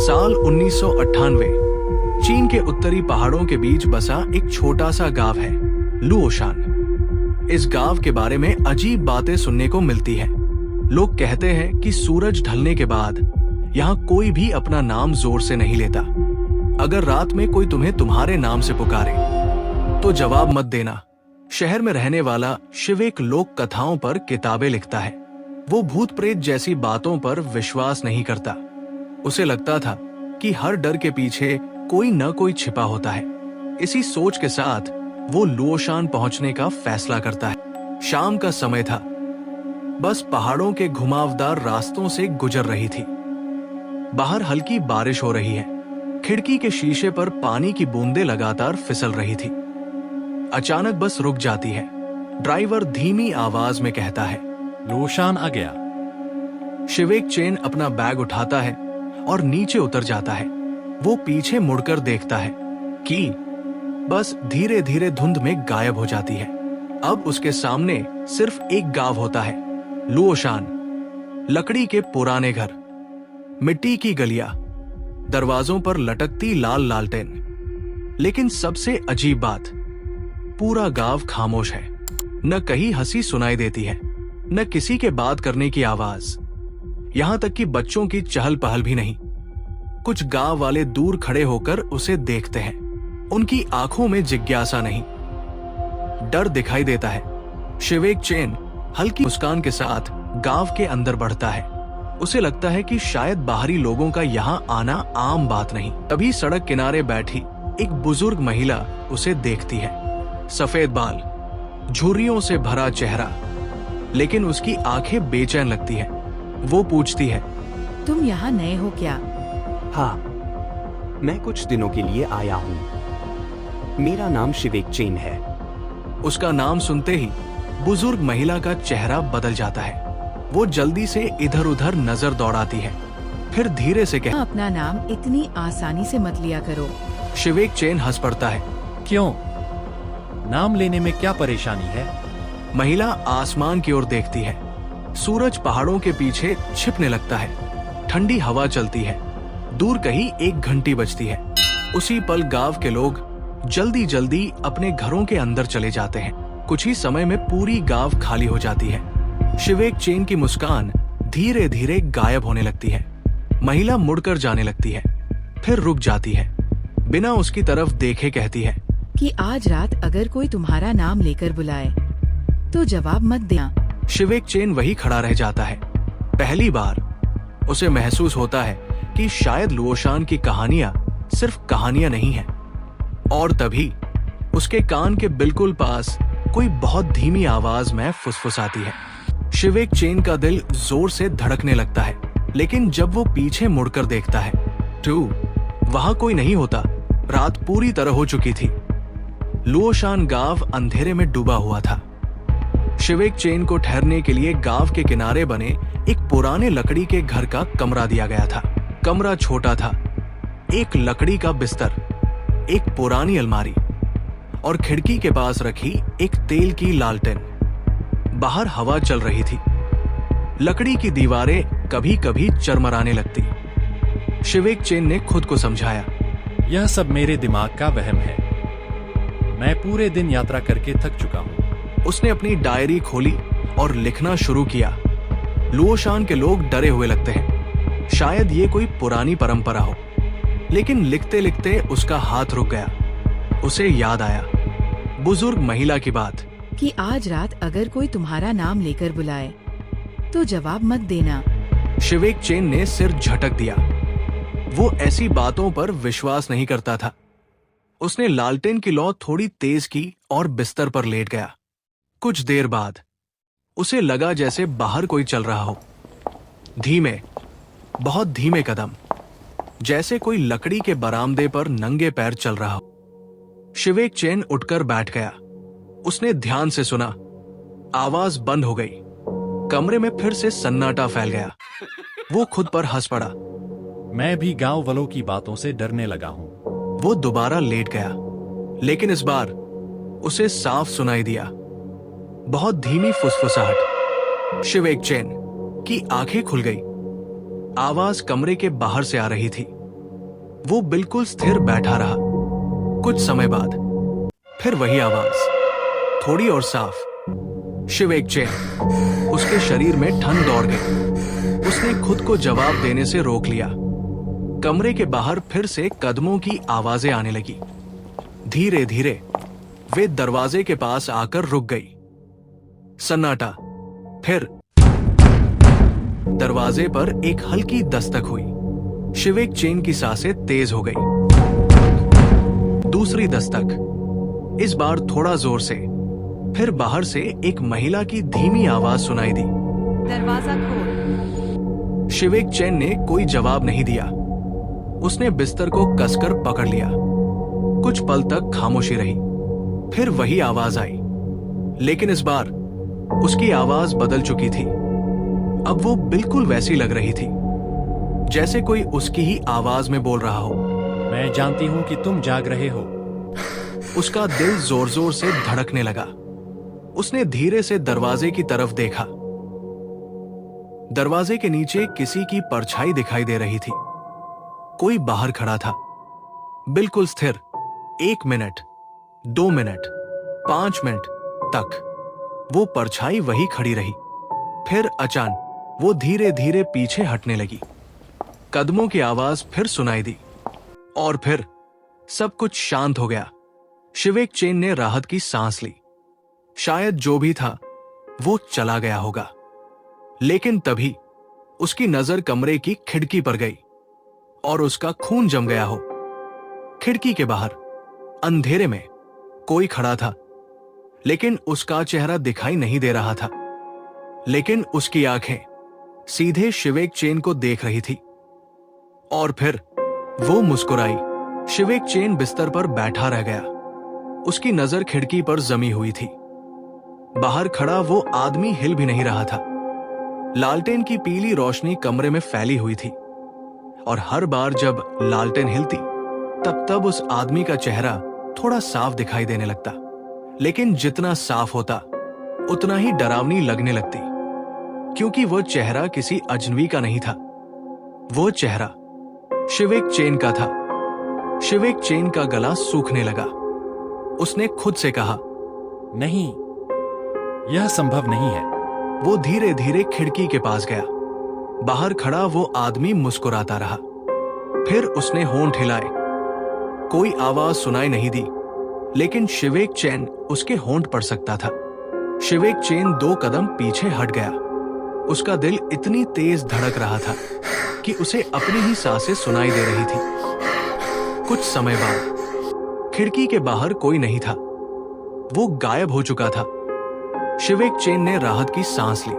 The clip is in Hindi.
साल 1998 चीन के उत्तरी पहाड़ों के बीच बसा एक छोटा सा गांव है, लुओशान। इस गांव के बारे में अजीब बातें सुनने को मिलती हैं। लोग कहते हैं कि सूरज ढलने के बाद यहाँ कोई भी अपना नाम जोर से नहीं लेता। अगर रात में कोई तुम्हें तुम्हारे नाम से पुकारे तो जवाब मत देना। शहर में रहने वाला शिव एक लोक कथाओं पर किताबें लिखता है। वो भूत प्रेत जैसी बातों पर विश्वास नहीं करता। उसे लगता था कि हर डर के पीछे कोई न कोई छिपा होता है। इसी सोच के साथ वो लुओशान पहुंचने का फैसला करता है। शाम का समय था। बस पहाड़ों के घुमावदार रास्तों से गुजर रही थी। बाहर हल्की बारिश हो रही है। खिड़की के शीशे पर पानी की बूंदें लगातार फिसल रही थी। अचानक बस रुक जाती है। ड्राइवर धीमी आवाज में कहता है, लुओशान आ गया। शिवेक चेन अपना बैग उठाता है और नीचे उतर जाता है। वो पीछे मुड़कर देखता है कि बस धीरे धीरे धुंध में गायब हो जाती है। अब उसके सामने सिर्फ एक गांव होता है, लुओशान। लकड़ी के पुराने घर, मिट्टी की गलियां, दरवाजों पर लटकती लाल लालटेन। लेकिन सबसे अजीब बात, पूरा गांव खामोश है। न कहीं हंसी सुनाई देती है, न किसी के बात करने की आवाज। यहां तक कि बच्चों की चहल पहल भी नहीं। कुछ गांव वाले दूर खड़े होकर उसे देखते हैं। उनकी आंखों में जिज्ञासा नहीं, डर दिखाई देता है। शिवेक चेन हल्की मुस्कान के साथ गांव के अंदर बढ़ता है। उसे लगता है कि शायद बाहरी लोगों का यहाँ आना आम बात नहीं। तभी सड़क किनारे बैठी एक बुजुर्ग महिला उसे देखती है। सफेद बाल, झुर्रियों से भरा चेहरा, लेकिन उसकी आंखें बेचैन लगती है। वो पूछती है, तुम यहाँ नए हो क्या? हाँ, मैं कुछ दिनों के लिए आया हूँ। मेरा नाम शिवेक चेन है। उसका नाम सुनते ही बुजुर्ग महिला का चेहरा बदल जाता है। वो जल्दी से इधर उधर नजर दौड़ाती है, फिर धीरे से कहती, अपना नाम इतनी आसानी से मत लिया करो। शिवेक चेन हंस पड़ता है। क्यों? नाम लेने में क्या परेशानी है? महिला आसमान की ओर देखती है। सूरज पहाड़ों के पीछे छिपने लगता है। ठंडी हवा चलती है। दूर कहीं एक घंटी बजती है। उसी पल गांव के लोग जल्दी जल्दी अपने घरों के अंदर चले जाते हैं। कुछ ही समय में पूरी गांव खाली हो जाती है। शिवेक चेन की मुस्कान धीरे धीरे गायब होने लगती है। महिला मुड़कर जाने लगती है, फिर रुक जाती है। बिना उसकी तरफ देखे कहती है कि आज रात अगर कोई तुम्हारा नाम लेकर बुलाए तो जवाब मत देना। शिवेक चेन वही खड़ा रह जाता है। पहली बार उसे महसूस होता है कि शायद लुओशान की कहानियां सिर्फ कहानियां नहीं हैं। और तभी उसके कान के बिल्कुल पास कोई बहुत धीमी आवाज में फुसफुसाती है। शिवेक चेन का दिल जोर से धड़कने लगता है, लेकिन जब वो पीछे मुड़कर देखता है तो वहां कोई नहीं होता। रात पूरी तरह हो चुकी थी। लुओशान गांव अंधेरे में डूबा हुआ था। शिवेक चेन को ठहरने के लिए गांव के किनारे बने एक पुराने लकड़ी के घर का कमरा दिया गया था। कमरा छोटा था। एक लकड़ी का बिस्तर, एक पुरानी अलमारी और खिड़की के पास रखी एक तेल की लालटेन। बाहर हवा चल रही थी। लकड़ी की दीवारें कभी कभी चरमराने लगती। शिवेक चेन ने खुद को समझाया, यह सब मेरे दिमाग का वहम है। मैं पूरे दिन यात्रा करके थक चुका हूँ। उसने अपनी डायरी खोली और लिखना शुरू किया। लुओशान के लोग डरे हुए लगते हैं। शायद ये कोई पुरानी परंपरा हो, लेकिन लिखते लिखते उसका हाथ रुक गया। उसे याद आया बुजुर्ग महिला की बात कि आज रात अगर कोई तुम्हारा नाम लेकर बुलाए तो जवाब मत देना। शिवेक चेन ने सिर झटक दिया। वो ऐसी बातों पर विश्वास नहीं करता था। उसने लालटेन की लौ थोड़ी तेज की और बिस्तर पर लेट गया। कुछ देर बाद उसे लगा जैसे बाहर कोई चल रहा हो। धीमे, बहुत धीमे कदम, जैसे कोई लकड़ी के बरामदे पर नंगे पैर चल रहा हो। शिवेक चेन उठकर बैठ गया। उसने ध्यान से सुना। आवाज बंद हो गई। कमरे में फिर से सन्नाटा फैल गया। वो खुद पर हंस पड़ा। मैं भी गांव वालों की बातों से डरने लगा हूँ। वो दोबारा लेट गया, लेकिन इस बार उसे साफ सुनाई दिया। बहुत धीमी फुसफुसाहट। शिवेक चेन की आंखें खुल गई। आवाज कमरे के बाहर से आ रही थी। वो बिल्कुल स्थिर बैठा रहा। कुछ समय बाद फिर वही आवाज, थोड़ी और साफ, शिवेक चेन। उसके शरीर में ठंड दौड़ गई। उसने खुद को जवाब देने से रोक लिया। कमरे के बाहर फिर से कदमों की आवाजें आने लगी। धीरे धीरे वे दरवाजे के पास आकर रुक गई। सन्नाटा। फिर दरवाजे पर एक हल्की दस्तक हुई। शिवेक चेन की सांसें तेज हो गई। दूसरी दस्तक, इस बार थोड़ा जोर से। फिर बाहर से एक महिला की धीमी आवाज सुनाई दी, दरवाजा खोल। शिवेक चेन ने कोई जवाब नहीं दिया। उसने बिस्तर को कसकर पकड़ लिया। कुछ पल तक खामोशी रही। फिर वही आवाज आई, लेकिन इस बार उसकी आवाज बदल चुकी थी। अब वो बिल्कुल वैसी लग रही थी जैसे कोई उसकी ही आवाज में बोल रहा हो। मैं जानती हूं कि तुम जाग रहे हो। उसका दिल जोर जोर से धड़कने लगा। उसने धीरे से दरवाजे की तरफ देखा। दरवाजे के नीचे किसी की परछाई दिखाई दे रही थी। कोई बाहर खड़ा था, बिल्कुल स्थिर। 1 मिनट, 2 मिनट, 5 मिनट तक वो परछाई वही खड़ी रही। फिर अचानक वो धीरे धीरे पीछे हटने लगी। कदमों की आवाज फिर सुनाई दी और फिर सब कुछ शांत हो गया। शिवेक चेन ने राहत की सांस ली। शायद जो भी था वो चला गया होगा। लेकिन तभी उसकी नजर कमरे की खिड़की पर गई और उसका खून जम गया हो। खिड़की के बाहर अंधेरे में कोई खड़ा था, लेकिन उसका चेहरा दिखाई नहीं दे रहा था। लेकिन उसकी आंखें सीधे शिवेक चेन को देख रही थी। और फिर वो मुस्कुराई। शिवेक चेन बिस्तर पर बैठा रह गया। उसकी नजर खिड़की पर जमी हुई थी। बाहर खड़ा वो आदमी हिल भी नहीं रहा था। लालटेन की पीली रोशनी कमरे में फैली हुई थी और हर बार जब लालटेन हिलती तब तब उस आदमी का चेहरा थोड़ा साफ दिखाई देने लगता। लेकिन जितना साफ होता उतना ही डरावनी लगने लगती, क्योंकि वो चेहरा किसी अजनबी का नहीं था। वो चेहरा शिवेक चेन का था। शिवेक चेन का गला सूखने लगा। उसने खुद से कहा, नहीं, यह संभव नहीं है। वो धीरे धीरे खिड़की के पास गया। बाहर खड़ा वो आदमी मुस्कुराता रहा। फिर उसने होंठ हिलाए। कोई आवाज सुनाई नहीं दी, लेकिन शिवेक चेन उसके होंठ पड़ सकता था। शिवेक चेन 2 कदम पीछे हट गया। उसका दिल इतनी तेज धड़क रहा था कि उसे अपनी ही सांसें सुनाई दे रही थी। कुछ समय बाद खिड़की के बाहर कोई नहीं था। वो गायब हो चुका था। शिवेक चेन ने राहत की सांस ली।